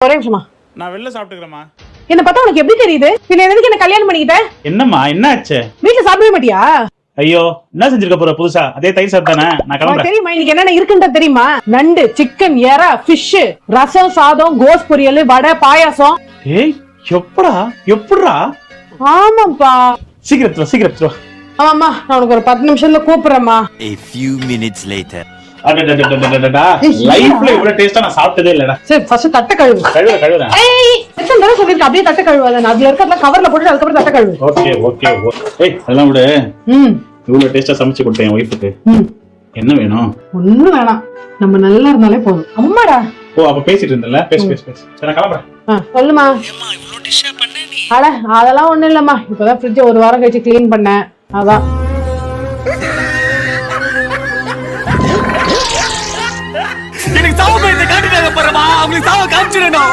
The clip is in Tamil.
ஒரே நிமிஷமா. நான் வெளில சாப்பிட்டுக்கிறேம்மா. என்ன பார்த்தா உனக்கு எப்படி தெரியுது? பின்ன எதுக்கு என்ன கல்யாணம் பண்ணிக்கிட்ட? என்னம்மா என்ன ஆச்சு? வீட்டுல சாப்பிடவே மாட்டியா? ஐயோ என்ன செஞ்சிருக்க போற புதுசா? அதே தயிர் சாப்பிட்டானே. நான் கிளம்புறேன். தெரியுமா இன்னைக்கு என்னென்ன இருக்குன்னு தெரியுமா? நண்டு, சிக்கன், எறா, ஃபிஷ், ரசம், சாதம், கோஸ் பொரியல், வடை, பாயாசம். ஏய் எப்படா? ஆமாப்பா. சீக்கிரம். ஆமாம்மா நான் உனக்கு ஒரு 10 நிமிஷத்துல கூப்பிடுறேம்மா. A few minutes later. லைஃப்ல இவ்வளவு டேஸ்டா நான் சாப்பிட்டதே இல்லடா. சரி ஃபர்ஸ்ட் தட்டை கழுவு. கழுவுறேன். ஏய் எத்தனை தடவை சொல்லிருக்க அப்படியே தட்டை கழுவாத. அதுல இருக்கறத கவர்ல போட்டு அதுக்கு அப்புறம் தட்டை கழுவு. ஓகே. ஏய் அதெல்லாம் விடு. இவ்வளவு டேஸ்டா சமைச்சு கொடுத்தேன் என் ஒய்ஃபுக்கு. என்ன வேணும்? ஒண்ணும் வேணாம். நம்ம நல்லா இருந்தாலே போதும். அம்மாடா. ஓ அப்ப பேசிட்டு இருந்தல. பேசு. சரி நான் கிளம்புறேன். சொல்லுமா. ஏம்மா இவ்ளோ டிஷ்ஷா பண்ண நீ? அட அதெல்லாம் ஒண்ணும் இல்லம்மா. இப்பதான் ஃப்ரிட்ஜ் ஒரு வாரம் கழிச்சு க்ளீன் பண்ணேன். அதான். எனக்கு சாவு பயத்தை காட்டிட்டாங்க பாருமா. அவங்களுக்கு சாவ காமிச்சிரணும்.